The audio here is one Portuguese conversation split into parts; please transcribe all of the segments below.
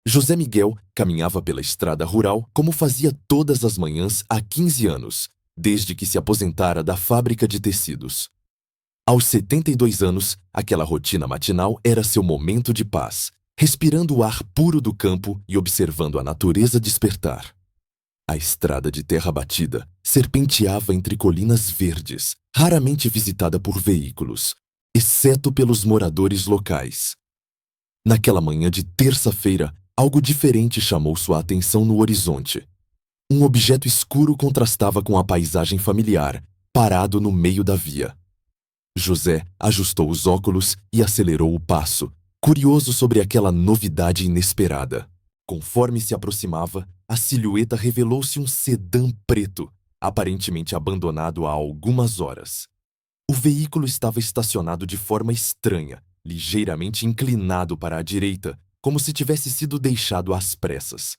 José Miguel caminhava pela estrada rural como fazia todas as manhãs há 15 anos, desde que se aposentara da fábrica de tecidos. Aos 72 anos, aquela rotina matinal era seu momento de paz, respirando o ar puro do campo e observando a natureza despertar. A estrada de terra batida serpenteava entre colinas verdes, raramente visitada por veículos, exceto pelos moradores locais. Naquela manhã de terça-feira, algo diferente chamou sua atenção no horizonte. Um objeto escuro contrastava com a paisagem familiar, parado no meio da via. José ajustou os óculos e acelerou o passo, curioso sobre aquela novidade inesperada. Conforme se aproximava, a silhueta revelou-se um sedã preto, aparentemente abandonado há algumas horas. O veículo estava estacionado de forma estranha, ligeiramente inclinado para a direita, como se tivesse sido deixado às pressas.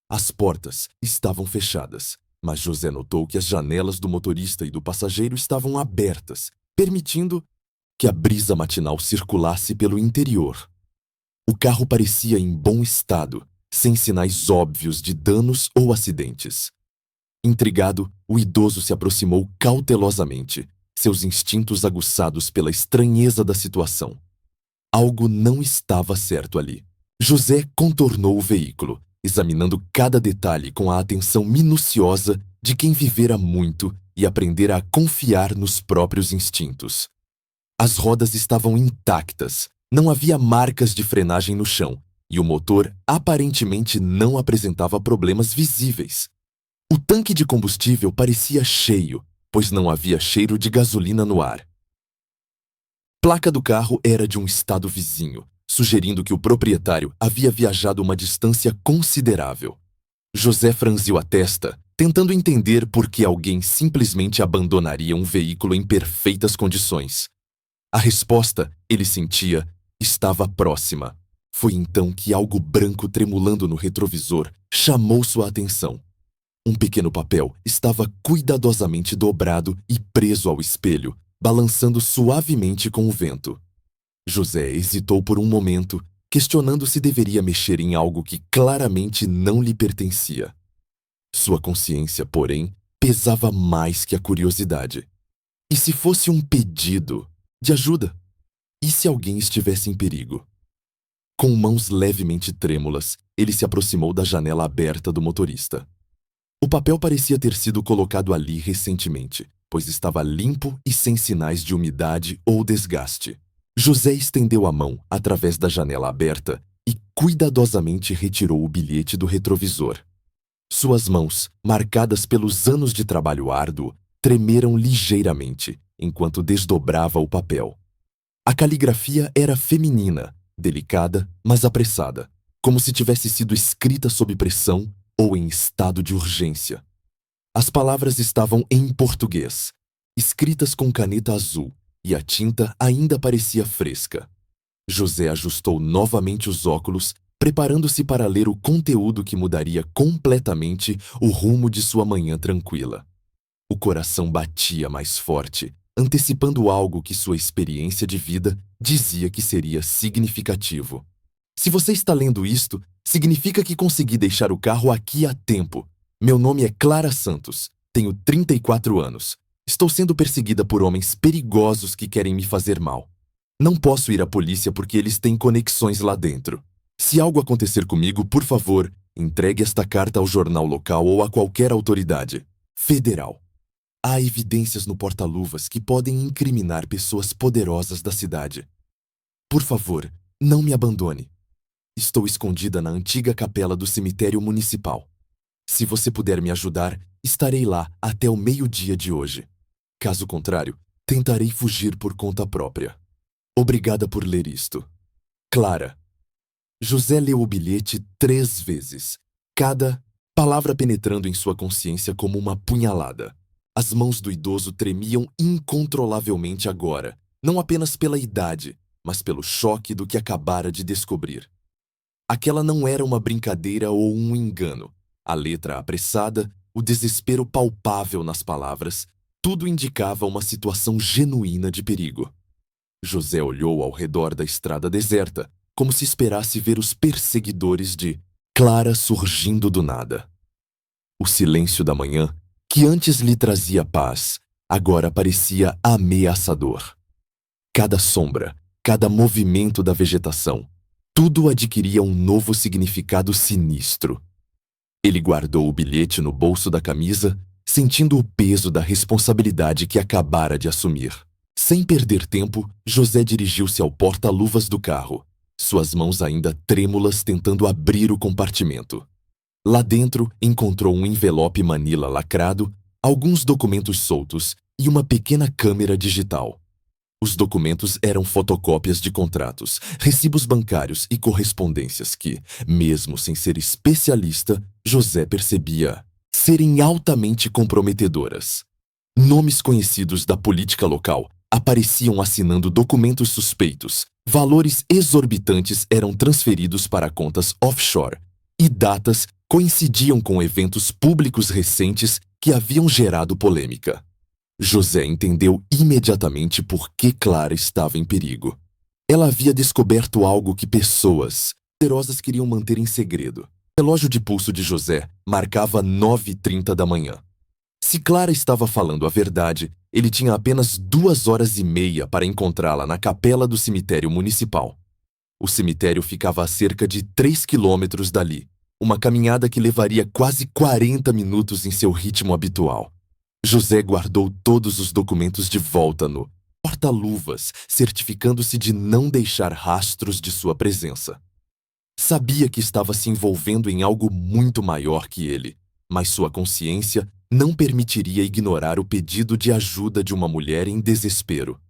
As portas estavam fechadas, mas José notou que as janelas do motorista e do passageiro estavam abertas, permitindo que a brisa matinal circulasse pelo interior. O carro parecia em bom estado, sem sinais óbvios de danos ou acidentes. Intrigado, o idoso se aproximou cautelosamente, seus instintos aguçados pela estranheza da situação. Algo não estava certo ali. José contornou o veículo, examinando cada detalhe com a atenção minuciosa de quem vivera muito e aprendera a confiar nos próprios instintos. As rodas estavam intactas, não havia marcas de frenagem no chão, e o motor aparentemente não apresentava problemas visíveis. O tanque de combustível parecia cheio, pois não havia cheiro de gasolina no ar. Placa do carro era de um estado vizinho, sugerindo que o proprietário havia viajado uma distância considerável. José franziu a testa, tentando entender por que alguém simplesmente abandonaria um veículo em perfeitas condições. A resposta, ele sentia, estava próxima. Foi então que algo branco tremulando no retrovisor chamou sua atenção. Um pequeno papel estava cuidadosamente dobrado e preso ao espelho, balançando suavemente com o vento. José hesitou por um momento, questionando se deveria mexer em algo que claramente não lhe pertencia. Sua consciência, porém, pesava mais que a curiosidade. E se fosse um pedido de ajuda? E se alguém estivesse em perigo? Com mãos levemente trêmulas, ele se aproximou da janela aberta do motorista. O papel parecia ter sido colocado ali recentemente, pois estava limpo e sem sinais de umidade ou desgaste. José estendeu a mão através da janela aberta e cuidadosamente retirou o bilhete do retrovisor. Suas mãos, marcadas pelos anos de trabalho árduo, tremeram ligeiramente enquanto desdobrava o papel. A caligrafia era feminina, delicada, mas apressada, como se tivesse sido escrita sob pressão ou em estado de urgência. As palavras estavam em português, escritas com caneta azul, e a tinta ainda parecia fresca. José ajustou novamente os óculos, preparando-se para ler o conteúdo que mudaria completamente o rumo de sua manhã tranquila. O coração batia mais forte, antecipando algo que sua experiência de vida dizia que seria significativo. Se você está lendo isto, significa que consegui deixar o carro aqui a tempo. Meu nome é Clara Santos, tenho 34 anos. Estou sendo perseguida por homens perigosos que querem me fazer mal. Não posso ir à polícia porque eles têm conexões lá dentro. Se algo acontecer comigo, por favor, entregue esta carta ao jornal local ou a qualquer autoridade federal. Há evidências no porta-luvas que podem incriminar pessoas poderosas da cidade. Por favor, não me abandone. Estou escondida na antiga capela do cemitério municipal. Se você puder me ajudar, estarei lá até o meio-dia de hoje. Caso contrário, tentarei fugir por conta própria. Obrigada por ler isto. Clara. José leu o bilhete 3 vezes, cada palavra penetrando em sua consciência como uma punhalada. As mãos do idoso tremiam incontrolavelmente agora, não apenas pela idade, mas pelo choque do que acabara de descobrir. Aquela não era uma brincadeira ou um engano. A letra apressada, o desespero palpável nas palavras, tudo indicava uma situação genuína de perigo. José olhou ao redor da estrada deserta, como se esperasse ver os perseguidores de Clara surgindo do nada. O silêncio da manhã, que antes lhe trazia paz, agora parecia ameaçador. Cada sombra, cada movimento da vegetação, tudo adquiria um novo significado sinistro. Ele guardou o bilhete no bolso da camisa, sentindo o peso da responsabilidade que acabara de assumir. Sem perder tempo, José dirigiu-se ao porta-luvas do carro, suas mãos ainda trêmulas tentando abrir o compartimento. Lá dentro, encontrou um envelope manila lacrado, alguns documentos soltos e uma pequena câmera digital. Os documentos eram fotocópias de contratos, recibos bancários e correspondências que, mesmo sem ser especialista, José percebia serem altamente comprometedoras. Nomes conhecidos da política local apareciam assinando documentos suspeitos, valores exorbitantes eram transferidos para contas offshore e datas coincidiam com eventos públicos recentes que haviam gerado polêmica. José entendeu imediatamente por que Clara estava em perigo. Ela havia descoberto algo que pessoas poderosas queriam manter em segredo. O relógio de pulso de José marcava 9h30 da manhã. Se Clara estava falando a verdade, ele tinha apenas 2h30 para encontrá-la na capela do cemitério municipal. O cemitério ficava a cerca de 3 quilômetros dali, uma caminhada que levaria quase 40 minutos em seu ritmo habitual. José guardou todos os documentos de volta no porta-luvas, certificando-se de não deixar rastros de sua presença. Sabia que estava se envolvendo em algo muito maior que ele, mas sua consciência não permitiria ignorar o pedido de ajuda de uma mulher em desespero.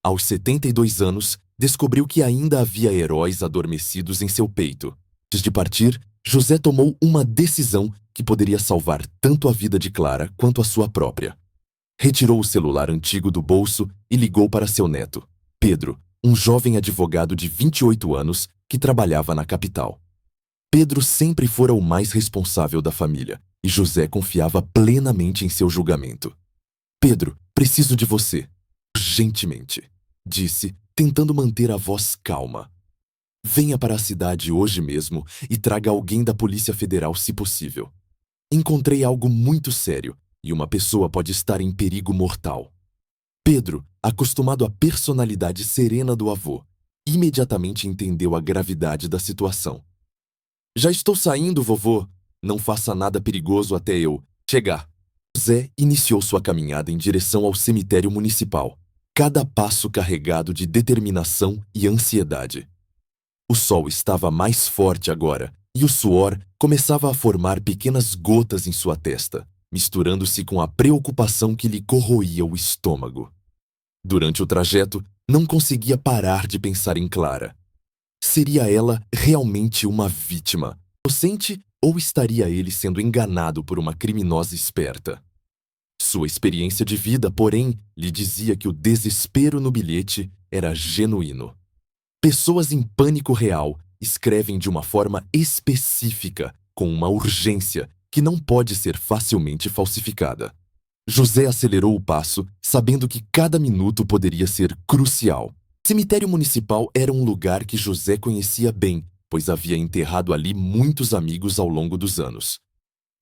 Aos 72 anos, descobriu que ainda havia heróis adormecidos em seu peito. Antes de partir, José tomou uma decisão que poderia salvar tanto a vida de Clara quanto a sua própria. Retirou o celular antigo do bolso e ligou para seu neto, Pedro, um jovem advogado de 28 anos que trabalhava na capital. Pedro sempre fora o mais responsável da família e José confiava plenamente em seu julgamento. Pedro, preciso de você. Urgentemente, disse, tentando manter a voz calma. Venha para a cidade hoje mesmo e traga alguém da Polícia Federal se possível. Encontrei algo muito sério e uma pessoa pode estar em perigo mortal. Pedro, acostumado à personalidade serena do avô, imediatamente entendeu a gravidade da situação. Já estou saindo, vovô. Não faça nada perigoso até eu chegar. José iniciou sua caminhada em direção ao cemitério municipal, cada passo carregado de determinação e ansiedade. O sol estava mais forte agora, e o suor começava a formar pequenas gotas em sua testa, misturando-se com a preocupação que lhe corroía o estômago. Durante o trajeto, não conseguia parar de pensar em Clara. Seria ela realmente uma vítima, inocente, ou estaria ele sendo enganado por uma criminosa esperta? Sua experiência de vida, porém, lhe dizia que o desespero no bilhete era genuíno. Pessoas em pânico real escrevem de uma forma específica, com uma urgência que não pode ser facilmente falsificada. José acelerou o passo, sabendo que cada minuto poderia ser crucial. O cemitério municipal era um lugar que José conhecia bem, pois havia enterrado ali muitos amigos ao longo dos anos.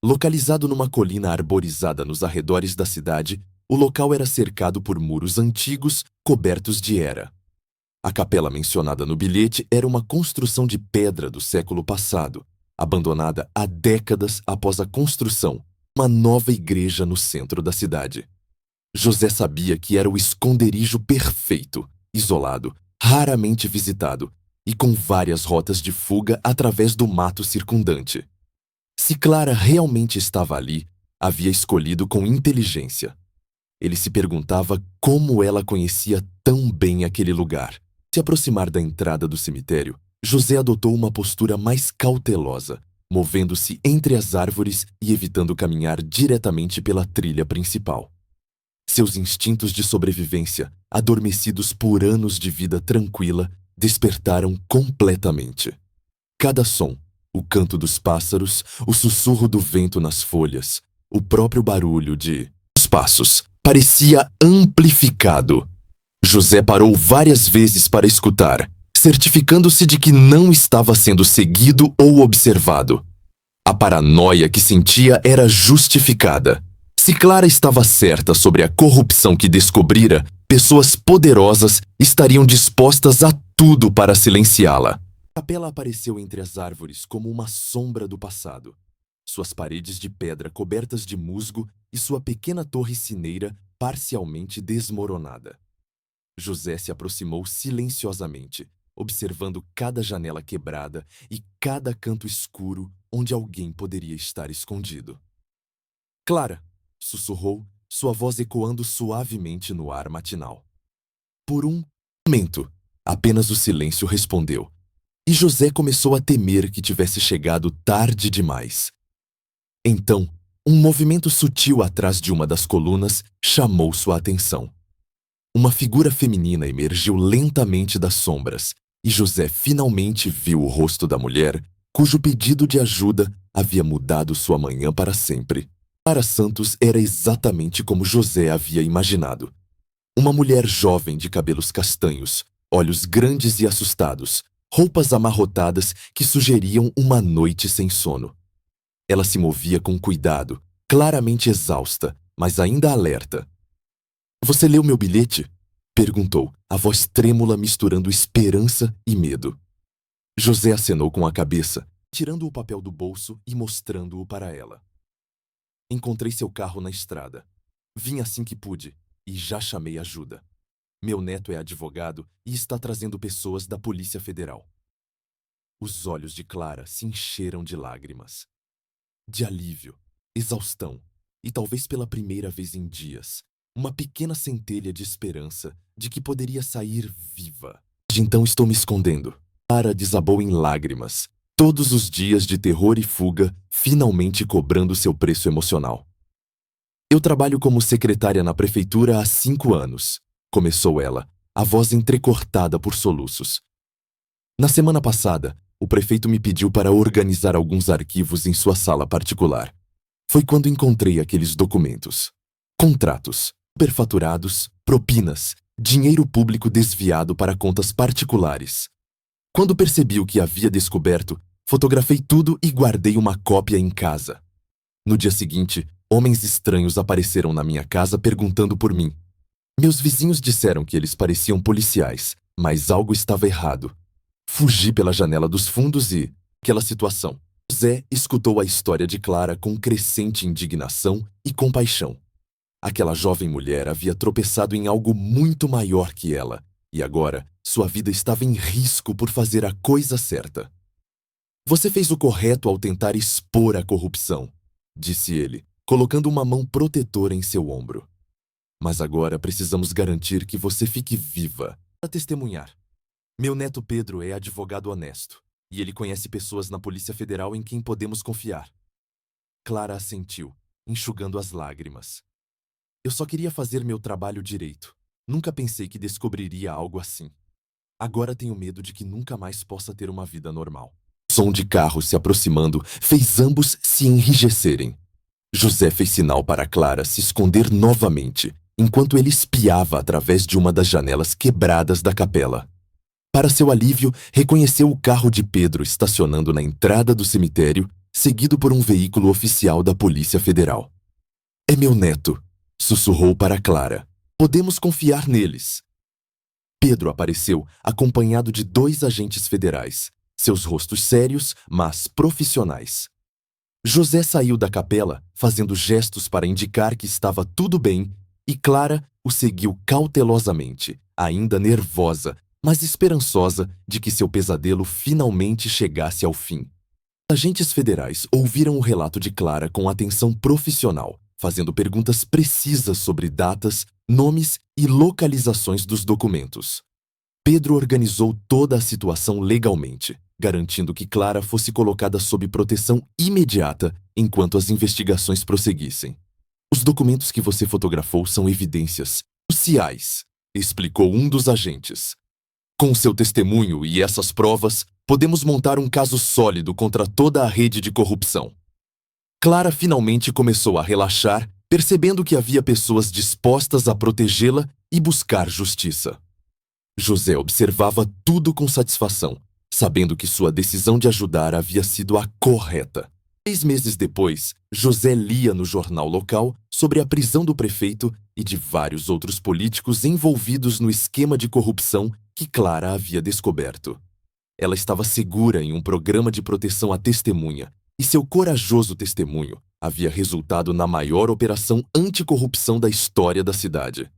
Localizado numa colina arborizada nos arredores da cidade, o local era cercado por muros antigos, cobertos de era. A capela mencionada no bilhete era uma construção de pedra do século passado, abandonada há décadas após a construção, uma nova igreja no centro da cidade. José sabia que era o esconderijo perfeito, isolado, raramente visitado e com várias rotas de fuga através do mato circundante. Se Clara realmente estava ali, havia escolhido com inteligência. Ele se perguntava como ela conhecia tão bem aquele lugar. Se aproximar da entrada do cemitério, José adotou uma postura mais cautelosa, movendo-se entre as árvores e evitando caminhar diretamente pela trilha principal. Seus instintos de sobrevivência, adormecidos por anos de vida tranquila, despertaram completamente. Cada som, o canto dos pássaros, o sussurro do vento nas folhas, o próprio barulho dos passos, parecia amplificado. José parou várias vezes para escutar, certificando-se de que não estava sendo seguido ou observado. A paranoia que sentia era justificada. Se Clara estava certa sobre a corrupção que descobrira, pessoas poderosas estariam dispostas a tudo para silenciá-la. A capela apareceu entre as árvores como uma sombra do passado. Suas paredes de pedra cobertas de musgo e sua pequena torre sineira parcialmente desmoronada. José se aproximou silenciosamente, observando cada janela quebrada e cada canto escuro onde alguém poderia estar escondido. Clara! Sussurrou, sua voz ecoando suavemente no ar matinal. Por um momento, apenas o silêncio respondeu, e José começou a temer que tivesse chegado tarde demais. Então, um movimento sutil atrás de uma das colunas chamou sua atenção. Uma figura feminina emergiu lentamente das sombras, e José finalmente viu o rosto da mulher, cujo pedido de ajuda havia mudado sua manhã para sempre. Clara Santos era exatamente como José havia imaginado. Uma mulher jovem de cabelos castanhos, olhos grandes e assustados, roupas amarrotadas que sugeriam uma noite sem sono. Ela se movia com cuidado, claramente exausta, mas ainda alerta. "Você leu meu bilhete?" perguntou, a voz trêmula misturando esperança e medo. José acenou com a cabeça, tirando o papel do bolso e mostrando-o para ela. "Encontrei seu carro na estrada. Vim assim que pude e já chamei ajuda. Meu neto é advogado e está trazendo pessoas da Polícia Federal." Os olhos de Clara se encheram de lágrimas. De alívio, exaustão e talvez pela primeira vez em dias, uma pequena centelha de esperança de que poderia sair viva. "De então estou me escondendo." Clara desabou em lágrimas. Todos os dias de terror e fuga, finalmente cobrando seu preço emocional. "Eu trabalho como secretária na prefeitura há 5 anos, começou ela, a voz entrecortada por soluços. "Na semana passada, o prefeito me pediu para organizar alguns arquivos em sua sala particular. Foi quando encontrei aqueles documentos. Contratos, superfaturados, propinas, dinheiro público desviado para contas particulares. Quando percebi o que havia descoberto, fotografei tudo e guardei uma cópia em casa. No dia seguinte, homens estranhos apareceram na minha casa perguntando por mim. Meus vizinhos disseram que eles pareciam policiais, mas algo estava errado. Fugi pela janela dos fundos e... aquela situação." José escutou a história de Clara com crescente indignação e compaixão. Aquela jovem mulher havia tropeçado em algo muito maior que ela, e agora sua vida estava em risco por fazer a coisa certa. "Você fez o correto ao tentar expor a corrupção", disse ele, colocando uma mão protetora em seu ombro. "Mas agora precisamos garantir que você fique viva para testemunhar. Meu neto Pedro é advogado honesto, e ele conhece pessoas na Polícia Federal em quem podemos confiar." Clara assentiu, enxugando as lágrimas. "Eu só queria fazer meu trabalho direito. Nunca pensei que descobriria algo assim. Agora tenho medo de que nunca mais possa ter uma vida normal." O som de carro se aproximando fez ambos se enrijecerem. José fez sinal para Clara se esconder novamente, enquanto ele espiava através de uma das janelas quebradas da capela. Para seu alívio, reconheceu o carro de Pedro estacionando na entrada do cemitério, seguido por um veículo oficial da Polícia Federal. "É meu neto", sussurrou para Clara. "Podemos confiar neles." Pedro apareceu acompanhado de 2 agentes federais, seus rostos sérios, mas profissionais. José saiu da capela, fazendo gestos para indicar que estava tudo bem, e Clara o seguiu cautelosamente, ainda nervosa, mas esperançosa de que seu pesadelo finalmente chegasse ao fim. Os agentes federais ouviram o relato de Clara com atenção profissional, fazendo perguntas precisas sobre datas, nomes e localizações dos documentos. Pedro organizou toda a situação legalmente, garantindo que Clara fosse colocada sob proteção imediata enquanto as investigações prosseguissem. "Os documentos que você fotografou são evidências cruciais", explicou um dos agentes. "Com seu testemunho e essas provas, podemos montar um caso sólido contra toda a rede de corrupção." Clara finalmente começou a relaxar, percebendo que havia pessoas dispostas a protegê-la e buscar justiça. José observava tudo com satisfação, sabendo que sua decisão de ajudar havia sido a correta. 6 meses depois, José lia no jornal local sobre a prisão do prefeito e de vários outros políticos envolvidos no esquema de corrupção que Clara havia descoberto. Ela estava segura em um programa de proteção à testemunha, e seu corajoso testemunho havia resultado na maior operação anticorrupção da história da cidade.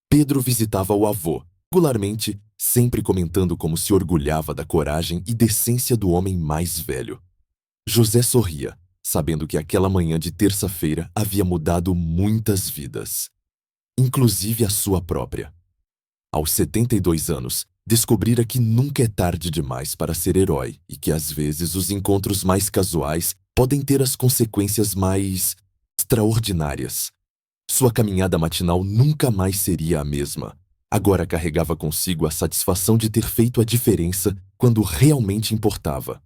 Pedro visitava o avô, regularmente, sempre comentando como se orgulhava da coragem e decência do homem mais velho. José sorria, sabendo que aquela manhã de terça-feira havia mudado muitas vidas, inclusive a sua própria. Aos 72 anos, descobrira que nunca é tarde demais para ser herói e que às vezes os encontros mais casuais podem ter as consequências mais extraordinárias. Sua caminhada matinal nunca mais seria a mesma. Agora carregava consigo a satisfação de ter feito a diferença quando realmente importava.